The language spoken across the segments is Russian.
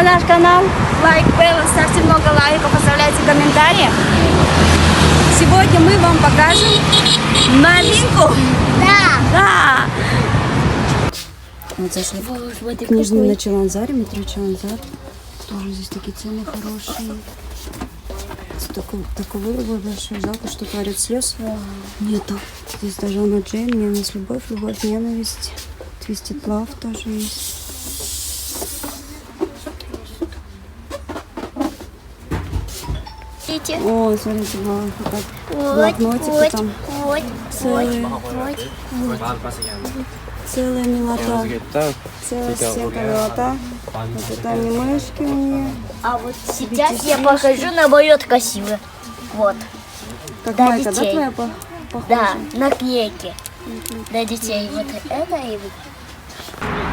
на наш канал. Лайк Белла, ставьте много лайков, оставляйте комментарии. Сегодня мы вам покажем новинку. Да. Вот зашли в книжный на Чаланзаре, метро Чаланзар. Тоже здесь такие цены хорошие. Такой выбор большой. Жалко, что творит слез. Нету. Здесь даже Анна Джейн, ненависть, любовь, любовь, ненависть. Twisted Love тоже есть. О, смотрите, блокнотики там. Целая милота. Целая стенка милота. Вот это анимешки у нее. А вот сейчас я покажу, наоборот, красиво. Вот. Как для майка, детей. Да, твоя похожа? Да, наклейки. Для детей. Вот это и вот.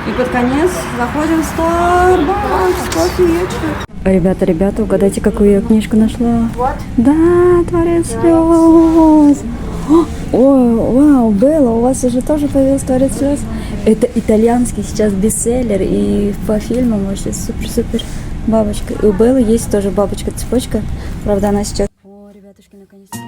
И под конец заходим в Starbucks, кофеечка. Ребята, угадайте, какую я книжку нашла? Вот. Да, Творец слез. О, вау, Белла, у вас уже тоже появился Творец слез. Это итальянский сейчас бестселлер, и по фильмам вообще супер-супер бабочка. И у Беллы есть тоже бабочка-цепочка, правда, она сейчас... О, ребятушки, наконец-то.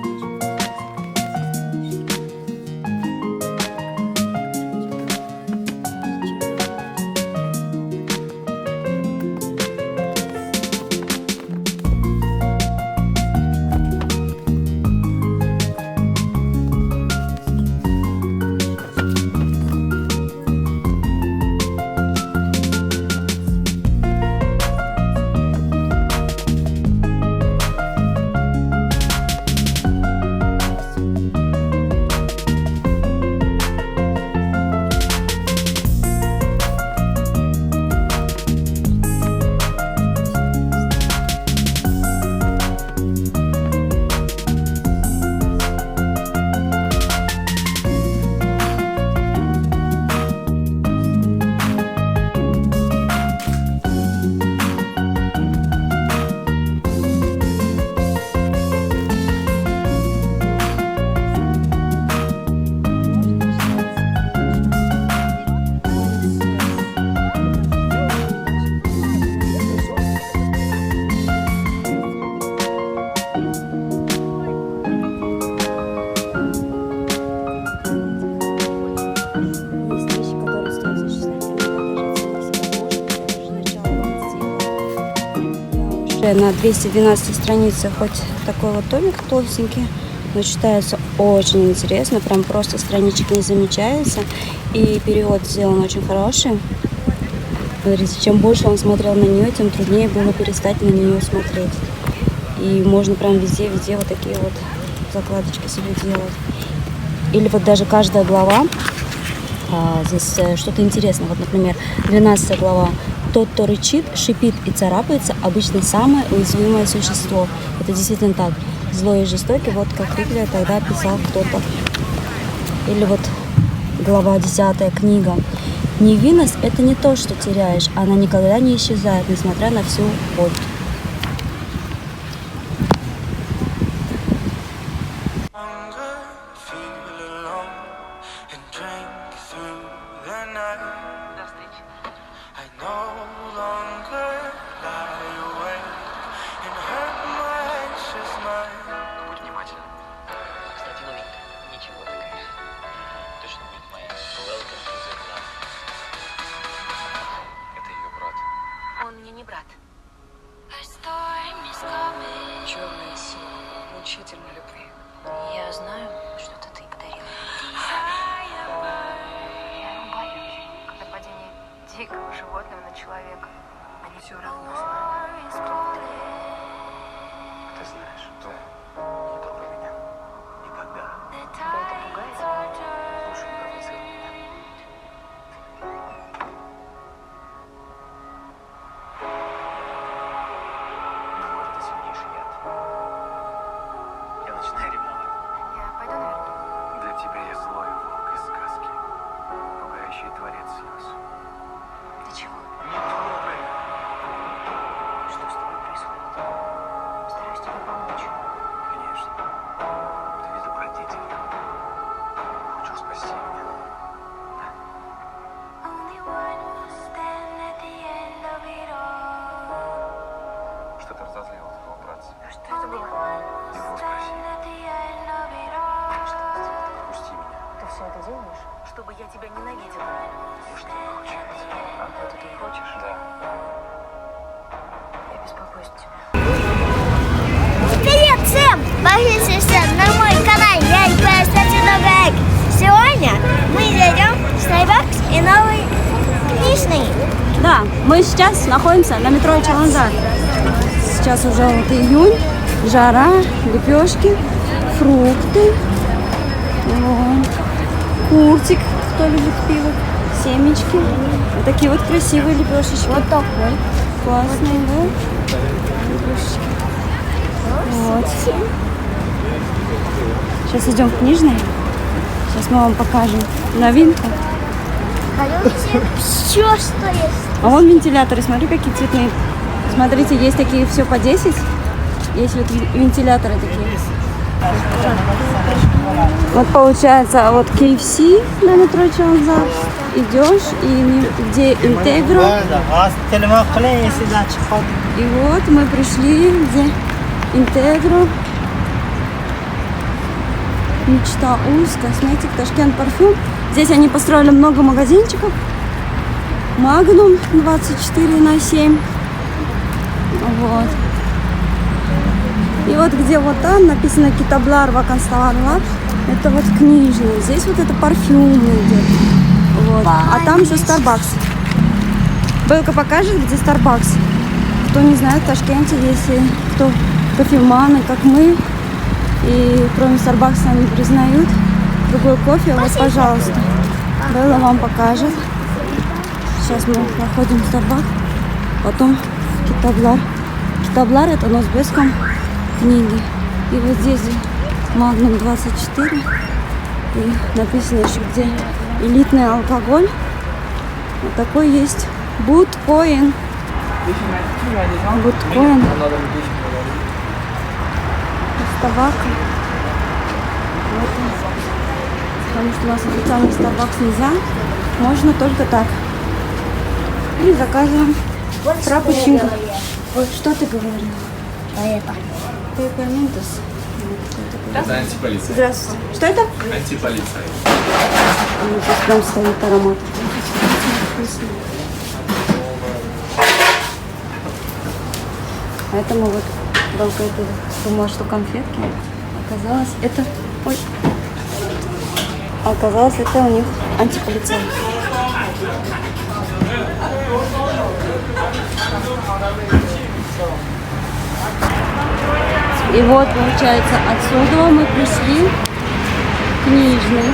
На 212 странице хоть такой вот томик толстенький, но читается очень интересно, прям просто страничек не замечается, и перевод сделан очень хороший. Смотрите, чем больше он смотрел на нее, тем труднее было перестать на нее смотреть. И можно прям везде вот такие вот закладочки себе делать. Или вот даже каждая глава, здесь что-то интересное. Вот, например, 12 глава. Тот, кто рычит, шипит и царапается, обычно самое уязвимое существо. Это действительно так. Злой и жестокий, вот как Ридлер тогда писал кто-то. Или вот глава 10, книга. Невинность – это не то, что теряешь. Она никогда не исчезает, несмотря на всю боль. Он мне не брат. Черная сила, мучительной любви. Я знаю, что-то ты подарила. Я боюсь, когда это делаешь? Чтобы я тебя ненавидела. Ну что получается? А это ты хочешь? Да. Я беспокоюсь о тебе. Привет всем! Подписывайтесь на мой канал. Я Игорь. Сегодня мы зайдем в Starbucks и новый книжный. Да, мы сейчас находимся на метро Чаланзар. Сейчас уже вот июнь, жара, лепешки, фрукты, вот. Куртик, кто любит пиво, семечки. Вот такие вот красивые лепешечки. Вот такой. Классные, да? Лепешечки. Вот. Сейчас идем в книжный. Сейчас мы вам покажем новинку. Все, что есть. А вон вентиляторы, смотри, какие цветные. Смотрите, есть такие все по 10. Есть вот вентиляторы такие. Вот получается, вот KFC на метро Чаланзар. Идешь, и где Интегро. И вот мы пришли, где Интегро. Мечта Уз, косметик, Ташкент парфюм. Здесь они построили много магазинчиков. Магнум 24/7. Вот. И вот где вот там написано Китаблар Вакансталар, это вот книжный. Здесь вот это парфюмный идет. Вот. А там еще Starbucks. Белка покажет, где Starbucks. Кто не знает, в Ташкенте, если кто кофеманы, как мы, и кроме Starbucks не признают другой кофе, вот, пожалуйста. Белла вам покажет. Сейчас мы проходим в Starbucks, потом в Китаблар. Китаблар — это на узбекском книги. И вот здесь Магнум 24. И написано еще, где элитный алкоголь. Вот такой есть. Буткоин. Буткоин. Табака. Вот он. Потому что у нас официальный Starbucks нельзя. Можно только так. И заказываем фрапучино. Вот что ты говорил? Это. Пепперминтус. Это антиполиция. Здравствуйте. Что это? Антиполиция. Здесь прям стоит аромат. Вкусно. Поэтому вот долго это думала, что конфетки. Оказалось, это... Ой. Оказалось, это у них антиполиция. И вот, получается, отсюда мы пришли в книжный.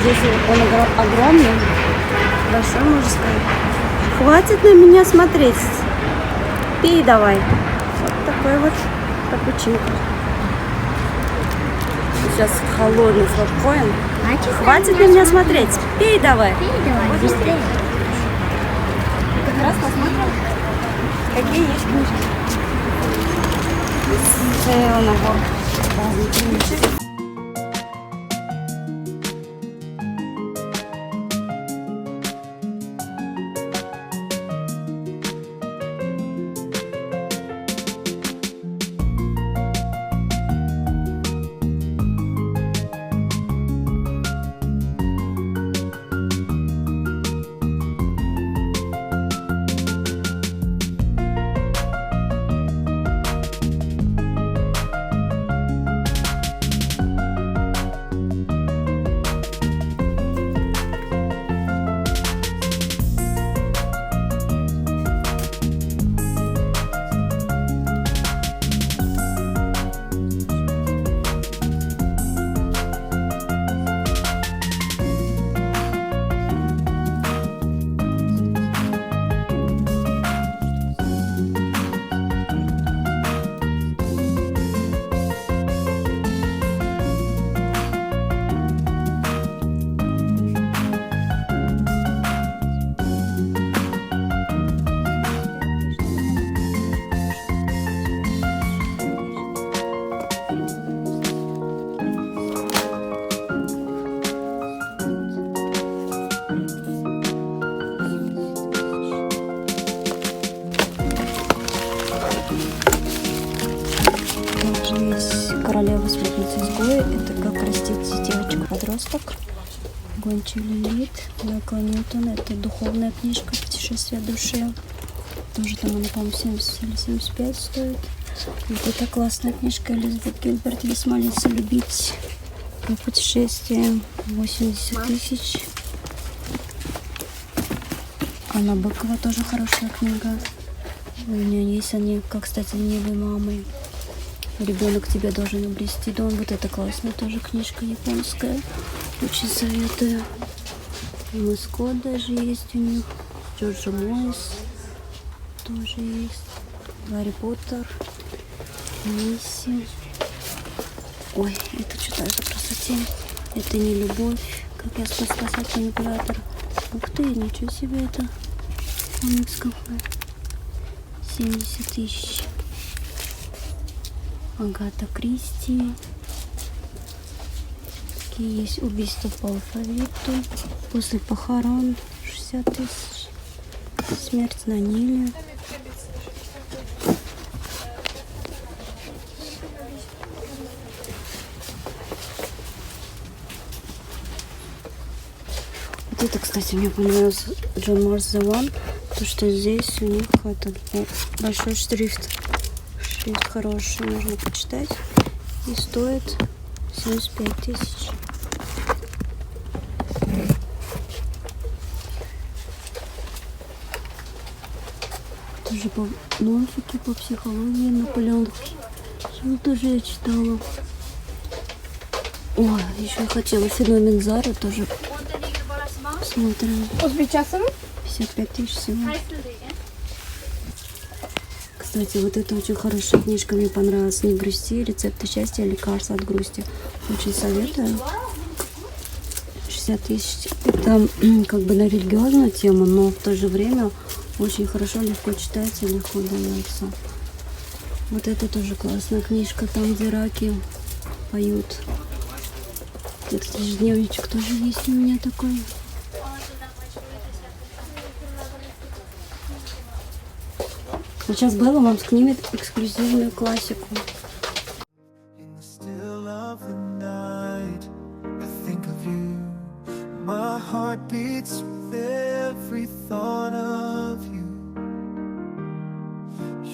Здесь он огромный. Большой, можно сказать. Хватит на меня смотреть. Пей давай. Вот такой вот капучино. Сейчас холодный флоткоин. Хватит на меня смотреть. Пей давай. Давай, быстрее. Как раз посмотрим, какие есть книжки. Целый набор разных книжек. Также есть королева смертницы изгоя. Это как растить девочку-подросток. Гончий Лилит, Майкла Ньютона. Это духовная книжка «Путешествие души». Тоже там она, по-моему, 70 или 75 стоит. Вот это классная книжка Элизабет Гилберт «Весьма лица любить». По путешествиям 80 тысяч. Анна Быкова тоже хорошая книга. У меня есть они, как стать ленивой мамой. Ребенок тебя должен обрести дом. Вот это классная тоже книжка японская. Очень советую. Маскот даже есть у них. Джорджа Мойс тоже есть. Гарри Поттер. Мисси. Ой, это что за красоте. Это не любовь. Как я спасать манипулятор. Ух ты, ничего себе это. Комикс какой. 70 тысяч. Агата Кристи. Такие есть. Убийство по алфавиту. После похорон 60 тысяч. Смерть на Ниле. Вот это, кстати, мне понравился Джон Марс The One. То, что здесь у них этот большой шрифт. Шрифт хороший, можно почитать. И стоит 75 тысяч. Тоже по нонфике, по психологии Наполеон. Что тоже я читала. Ой, еще я хотела «Феномен Зары» тоже. Смотрим. 55 тысяч всего. Кстати, вот это очень хорошая книжка, мне понравилась. «Не грусти. Рецепты счастья, лекарства от грусти». Очень советую. 60 тысяч. Это как бы на религиозную тему, но в то же время очень хорошо, легко читается, легко дается. Вот это тоже классная книжка, там где раки поют. Этот ежедневничек тоже есть у меня такой. Вот сейчас Белла вам снимет эксклюзивную классику.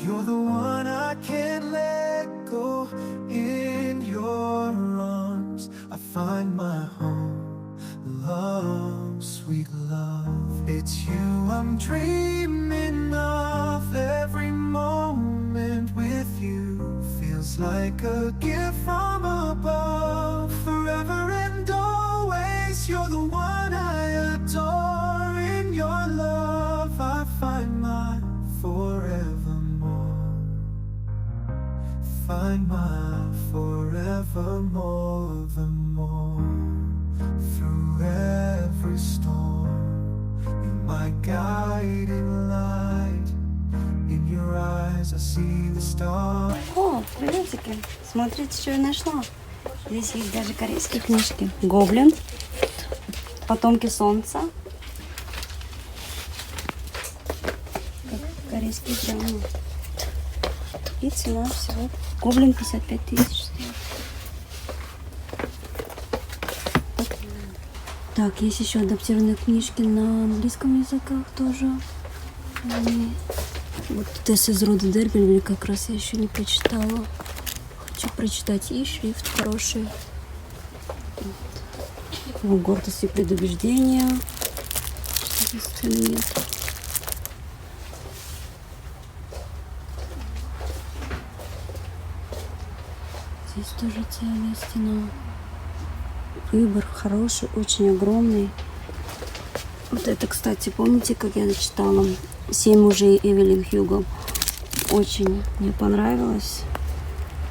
You're the one I can't let go. In your arms I find my home. Love, sweet love, it's you I'm dreaming of. Every moment with you feels like a gift from above. Forever and always, you're the one I adore. In your love I find my forevermore. Find my forevermore, the more. Through every storm, you're my guiding light. In your eyes I see the stars. О, приветики! Смотрите, что я нашла. Здесь есть даже корейские книжки. «Гоблин», «Потомки солнца». Как корейские драмы. И цена всего. «Гоблин» 55 тысяч стоит. Так, есть еще адаптированные книжки на английском языках тоже. И вот «Тесс из рода Дербельвиль» как раз я еще не прочитала. Хочу прочитать, и шрифт хороший. Вот. «Гордость и предубеждение». Что-то сцены нет. Здесь тоже целая стена. Выбор хороший, очень огромный. Вот это, кстати, помните, как я читала «7 мужей Эвелин Хьюго»? Очень мне понравилось.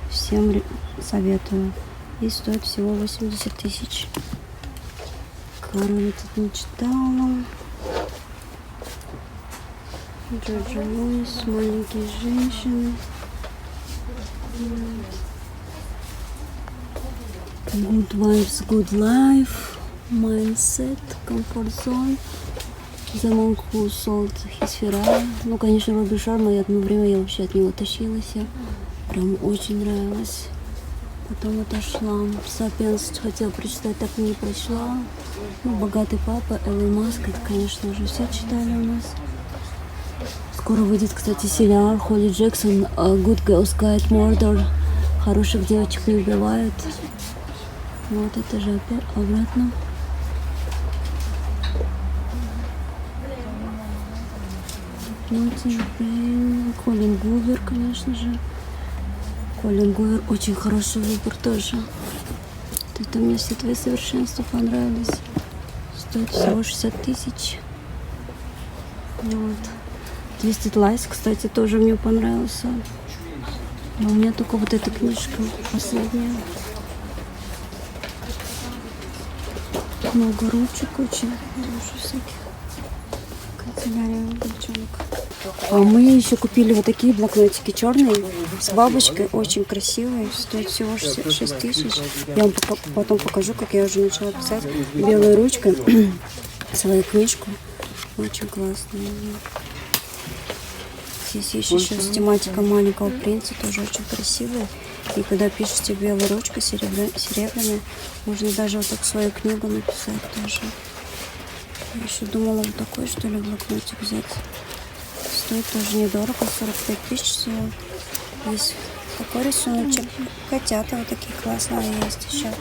Всем советую. И стоит всего 80 тысяч. Король тут не читала. Джорджа Луис, «Маленькие женщины». Good Wives, Good Life, Mindset, Comfort Zone, The Monk Who Sold His Ferrari. Ну, конечно, Робби Шарма, и одно время я вообще от него тащилась. Прям очень нравилось. Потом отошла. «Сапиенс» хотела прочитать, так и не прочла. Ну, «Богатый папа», Элон Маск, это, конечно, уже все читали у нас. Скоро выйдет, кстати, сериал Холли Джексон «Good Girls Guide Murder». Хороших девочек не убивают. Вот это же опять обратно. Колин Гувер, конечно же. Колин Гувер очень хороший выбор тоже. Вот это мне все твои совершенства понравились. Стоит всего 60 тысяч. Вот. 200 Lies, кстати, тоже мне понравился. Но у меня только вот эта книжка последняя. Много ручек очень. Тоже всяких. Канцелярия девчонок. А мы еще купили вот такие блокнотики черные с бабочкой, очень красивые, стоят всего 66 тысяч. Я вам потом покажу, как я уже начала писать белой ручкой свою книжку. Очень классная. Здесь есть еще с тематикой маленького принца, тоже очень красивая. И когда пишете белой ручкой серебряной, можно даже вот так свою книгу написать тоже. Я еще думала вот такой, что ли, блокнотик взять. Стоит тоже недорого, 45 тысяч всего. Есть такой рисуночек. Котята вот такие классные есть еще.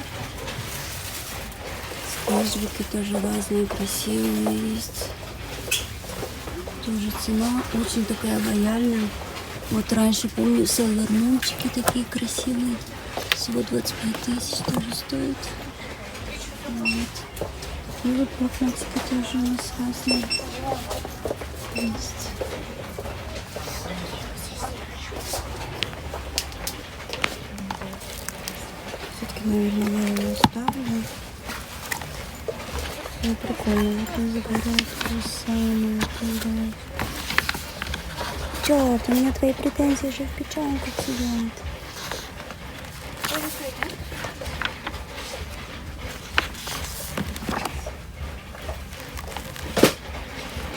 Сквозики тоже разные, красивые есть. Тоже цена очень такая лояльная. Вот раньше, помню, Сейлор-Мунчики такие красивые. Всего 25 тысяч тоже стоит. Вот. И вот блокнотики тоже у нас разные есть. Все-таки, наверное, я его оставлю. Ну, прикольно, вот он загорает, красавный. Черт, у меня твои претензии же в печенках сидят.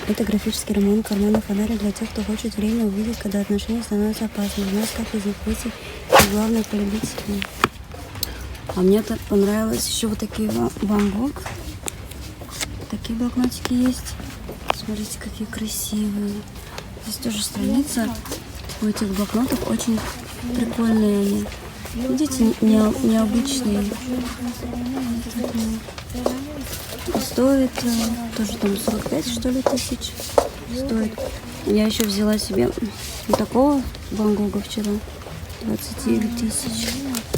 Это графический роман «Карманный фонарик» для тех, кто хочет время увидеть, когда отношения становятся опасными. Знать, как из них выйти, и главное, полюбить себя. А мне так понравилось еще вот такие Ван Гог. Такие блокнотики есть. Смотрите, какие красивые. Здесь тоже страница у этих блокнотов очень прикольные они. Видите, необычные. Стоит тоже там 45, что ли, тысяч стоит. Я еще взяла себе вот такого Ван Гога вчера. 29 тысяч.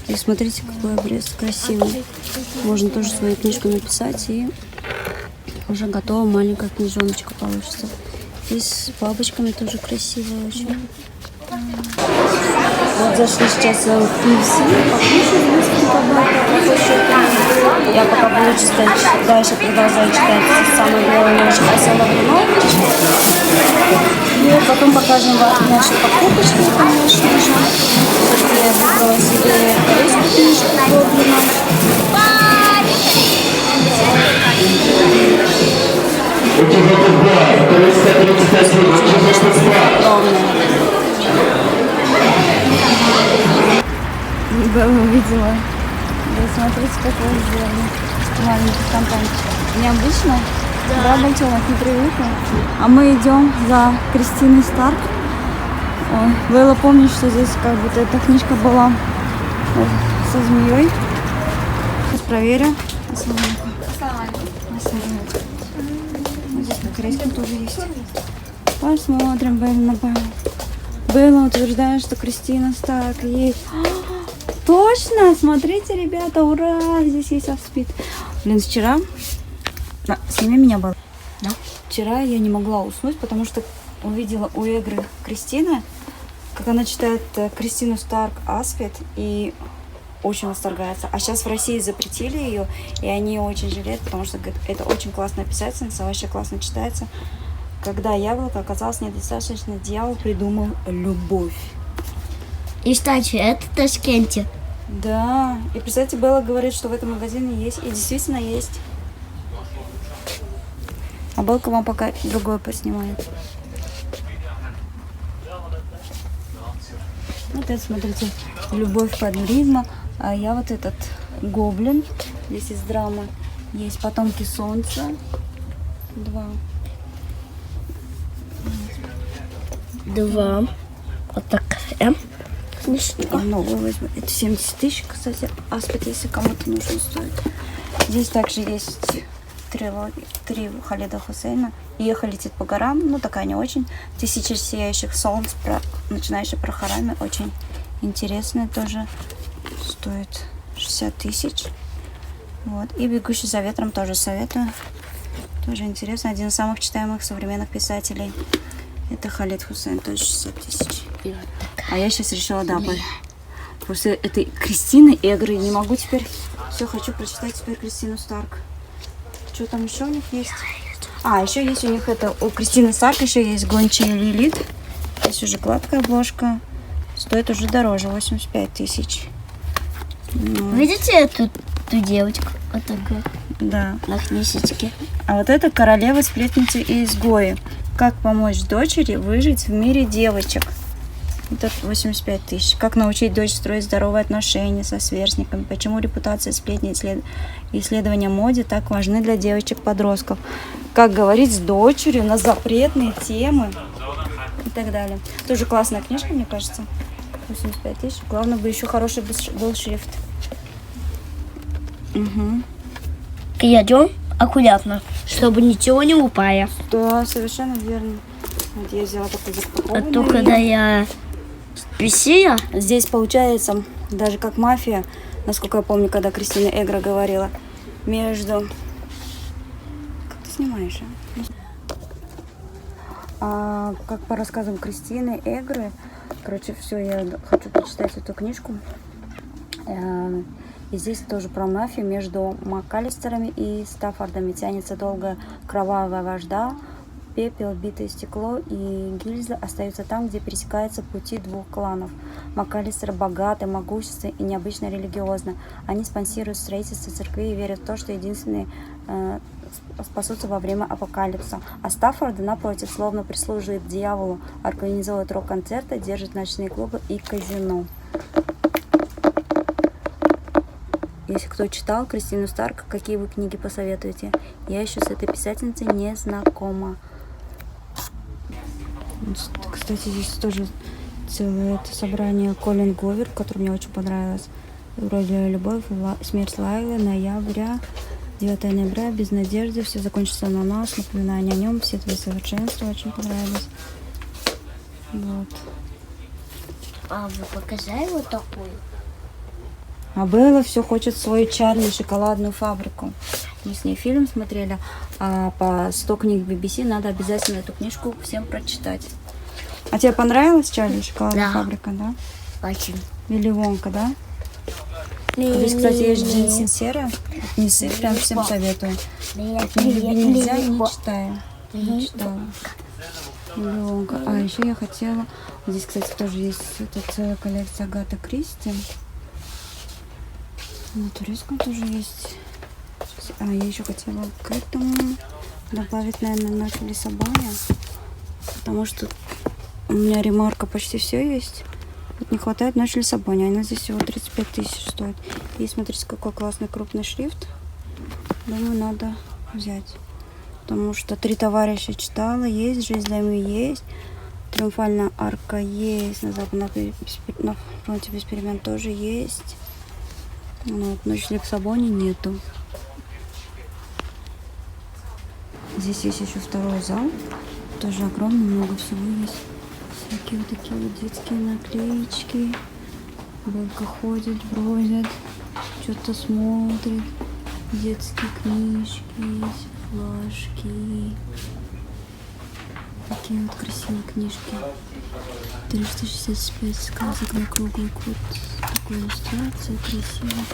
И смотрите, какой обрез красивый. Можно тоже свою книжку написать, и уже готова маленькая книжоночка получится. Здесь с бабочками тоже красиво очень. Вот зашли сейчас в KFC, покушать быстренько. Я пока буду читать, дальше продолжаю читать «Самый белый ночь» Асела Блиновича. И потом покажем вам наши покупочки, конечно же. Я выбрала себе корейскую книжку Гоблина. Белла увидела. Да, смотрите, какой сделали. Маленький фонтанчик. Необычно. Да, бочонок не привыкла. А мы идем за Кристиной Старк. Ой, Белла, помнишь, что здесь как будто эта книжка была со змеей. Сейчас проверим. Вот здесь на корейском тоже есть. Посмотрим, Белла, на Беллу. Белла утверждает, что Кристина Старк есть. Точно! Смотрите, ребята, ура! Здесь есть автоспид. Блин, вчера... сними меня, было. Да? Вчера я не могла уснуть, потому что увидела у Эгры Кристины, как она читает Кристину Старк Аспид, и очень восторгается. А сейчас в России запретили ее, и они очень жалеют, потому что говорят, это очень классная писательница, вообще классно читается. Когда яблоко оказалось недостаточно, дьявол придумал любовь. И, кстати, это в Ташкенте. Да, и, представьте, Белла говорит, что в этом магазине есть, и действительно есть. А Белка вам пока другое поснимает. Вот это, смотрите, «Любовь под ритма». А я вот этот гоблин. Здесь из драмы. Есть потомки солнца. 2. 2. Вот такая книжечка. Новую возьму. Это 70 тысяч, кстати. Аспид, если кому-то нужно, стоит. Здесь также есть три Халида Хусейна. «Ехо летит по горам». Ну, такая не очень. «Тысячи сияющих солнц», начинающая про Харами. Очень интересная тоже. Стоит 60 тысяч. Вот. И «Бегущий за ветром» тоже советую. Тоже интересно. Один из самых читаемых современных писателей. Это Халид Хусейн, тоже 60 тысяч. А я сейчас решила, да, после этой Кристины Эгры не могу теперь. Все, хочу прочитать теперь Кристину Старк. Что там еще у них есть? А, еще есть у них это, у Кристины Старк еще есть «Гончая Лилит». Здесь уже гладкая обложка. Стоит уже дороже, 85 тысяч. Ну, Видите эту девочку? Вот такую. да. На книжечке. А вот это «Королева, сплетницы и изгои». Как помочь дочери выжить в мире девочек. Это 85 тысяч. Как научить дочь строить здоровые отношения со сверстниками. Почему репутация, сплетни и исследования моде так важны для девочек-подростков. Как говорить с дочерью на запретные темы. И так далее. Тоже классная книжка, мне кажется. 85 тысяч. Главное бы еще хороший был шрифт. Угу. Идем аккуратно, чтобы ничего не упало. Да, совершенно верно. Вот я взяла такой А запакованный. то, когда я спесила, Здесь получается, даже как мафия, насколько я помню, когда Кристина Эгра говорила, между... Как ты снимаешь, как по рассказам Кристины Эгры, короче, все, я хочу прочитать эту книжку. И здесь тоже про мафию между МакАлистерами и Стаффордами. Тянется долго кровавая вражда. Пепел, битое стекло и гильзы остаются там, где пересекаются пути двух кланов. МакАлистеры богаты, могущественны и необычно религиозны. Они спонсируют строительство церквей и верят в то, что единственные спасутся во время апокалипса. А Стаффорды, напротив, словно прислуживают дьяволу, организуют рок-концерты, держат ночные клубы и казино. Если кто читал Кристину Старк, какие вы книги посоветуете? Я еще с этой писательницей не знакома. Кстати, здесь тоже целое это собрание Колин Говер, которое мне очень понравилось. Вроде «Любовь», «Смерть Лайлы», «Ноября», 9 ноября, «Без надежды», «Все закончится на нас», «Напоминание о нем», «Все твои совершенства» очень понравилось. Вот. а вы показали вот такую? А Белла все хочет свою Чарли, шоколадную фабрику. Мы с ней фильм смотрели, а по 100 книг BBC надо обязательно эту книжку всем прочитать. А тебе понравилась Чарли, шоколадная Да. фабрика, да? Очень. Вилли Вонка, да? Здесь, кстати, есть Джин Синсера. Несы, прям всем советую. Книги нельзя, не читаю. Не читала. Вилли Вонка. А еще я хотела... Здесь, кстати, тоже есть целая коллекция Агаты Кристи. На турецком тоже есть. А я еще хотела к этому добавить, наверное, ночь в Лиссабоне. Потому что у меня ремарка почти все есть. Вот не хватает ночь в Лиссабоне. Она здесь всего 35 тысяч стоит. И смотрите, какой классный крупный шрифт. Думаю, надо взять. Потому что 3 товарища читала. Есть «Жизнь для меня» есть. «Триумфальная арка» есть. На фронте без перемен тоже есть. Вот, «Ночь в Лиссабоне» нету. Здесь есть еще второй зал. Тоже огромный, много всего есть. Всякие вот такие вот детские наклеечки. Белка ходит, бродит, что-то смотрит. Детские книжки есть, флажки. Такие вот красивые книжки. 365 сказок на круглый год. Такой иллюстрация красивая.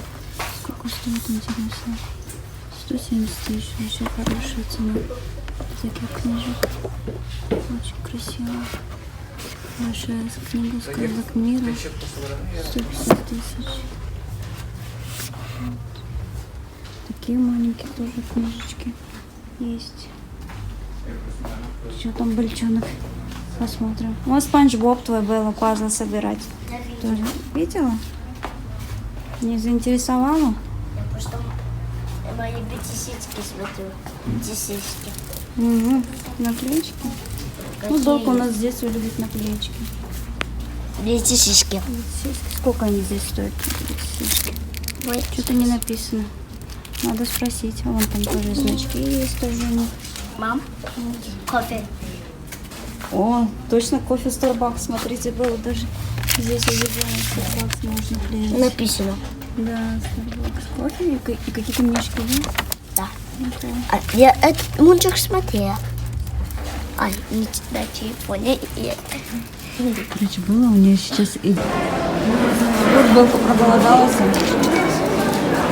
Сколько стоит, интересно? 170 тысяч, вообще хорошая цена таких книжек. Очень красиво. Большая книга сказок мира. 150 тысяч. Вот. Такие маленькие тоже книжечки есть. Что там, бельчонок? Посмотрим. Вот Спанч Боб твой, Белла, пазл собирать. Тоже видела? Не заинтересовало? Я просто мои бетисички смотрю. Бетисички. Угу. Наклеечки. Ну, Долг у нас с детства любит наклеечки. Бетисички. Сиськи. Сколько они здесь стоят? Сиськи? Что-то не написано. Надо спросить. Вон там тоже значки есть тоже у них. Мам, кофе. О, точно кофе Starbucks. Смотрите, было даже здесь увидела. Starbucks можно приезжать. Написано. Да, Starbucks. Кофе и какие-то мишки, да? Да. Окей. А я этот мультик смотрела. А, не на телефоне. Короче, было у нее сейчас и... Футболка проголодалась.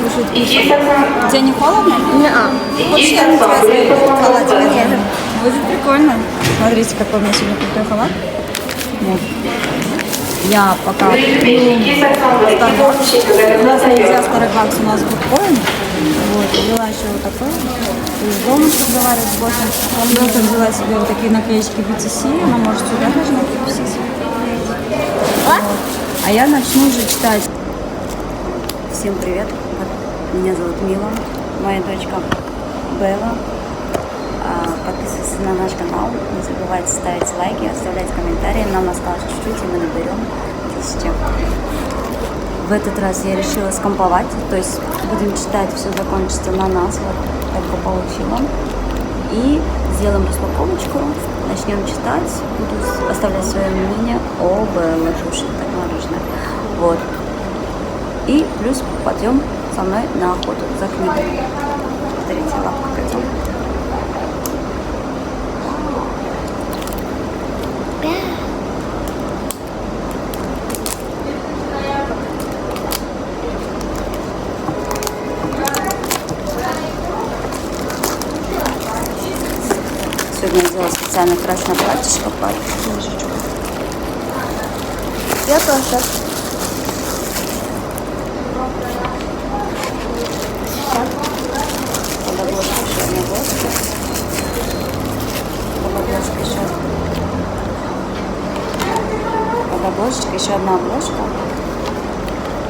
Кушает пищу. Тебе не холодно? Хочешь, я на тебя свой халатик одену? Будет прикольно. Смотрите, какой у меня сегодня крутой халат. Вот. Я пока Starbucks. У нас нельзя Starbucks, у нас биткоин. Вот, взяла еще вот такой. Из дома разговаривать с боссом. Доктор взяла себе вот такие наклеечки BTC. Она может сюда даже наклеить. Вот. А я начну уже читать. Всем привет. Меня зовут Мила. Моя дочка Белла. Подписывайтесь на наш канал. Не забывайте ставить лайки, оставлять комментарии. Нам осталось чуть-чуть, и мы наберем 1000. В этот раз я решила скомповать. То есть будем читать, все закончится на нас. Вот так бы получила. И сделаем распаковочку. Начнем читать. Буду оставлять свое мнение о Белле. Слушай, так мороженое. Вот. И плюс пойдем со мной на охоту за книгой. Смотрите, лапка котенка. Сегодня я сделала специально красное платьишко под книжечку. Я тоже. Под обложкой еще одна обложка. Под обложкой еще. Под обложечкой еще одна обложка.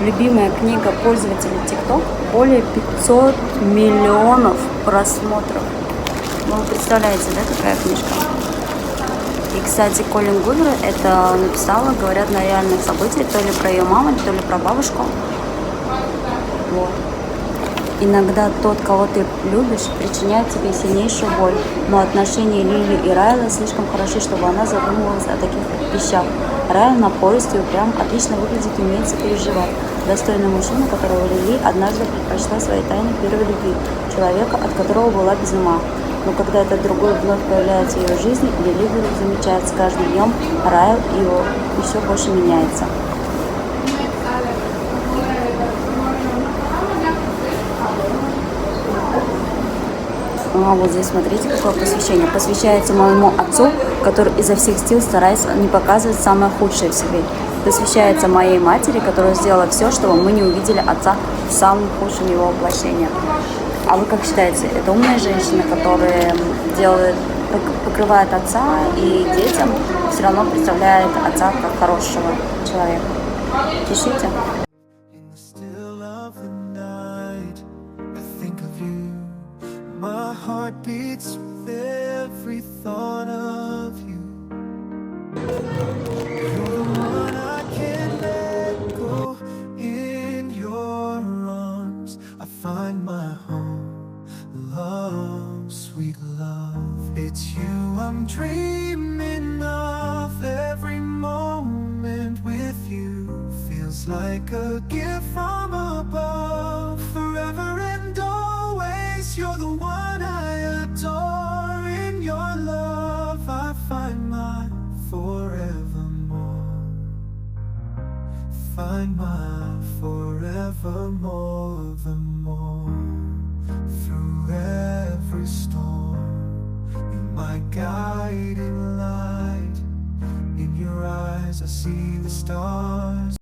Любимая книга пользователей TikTok. Более 500 миллионов просмотров. Ну, вы представляете, да, какая книжка? И, кстати, Колин Гувер это написала, говорят, на реальных событиях, то ли про ее маму, то ли про бабушку. Вот. Иногда тот, кого ты любишь, причиняет тебе сильнейшую боль. Но отношения Лили и Райла слишком хороши, чтобы она задумывалась о таких вещах. Райл напористый, упрям, отлично выглядит и умеет сопереживать. Достойный мужчина, которого Лили однажды предпочла своей тайне первой любви. Человека, от которого была без ума. Но когда этот другой вновь появляется в ее жизни, Лили вдруг замечает с каждым днем Райл его еще больше меняется. А вот здесь смотрите, какое посвящение. Посвящается моему отцу, который изо всех сил старается не показывать самое худшее в себе. Посвящается моей матери, которая сделала все, чтобы мы не увидели отца в самом худшем его воплощении. А вы как считаете, это умная женщина, которая покрывает отца и детям все равно представляет отца как хорошего человека? Пишите. My heart beats with every thought of you. You're the one I can't let go. In your arms I find my home. Love, sweet love. It's you I'm dreaming of. Every moment with you feels like a gift from above. Forever and always you're the one I adore. In your love I find my forevermore. Find my forevermore, the more. Through every storm, you're my guiding light. In your eyes I see the stars.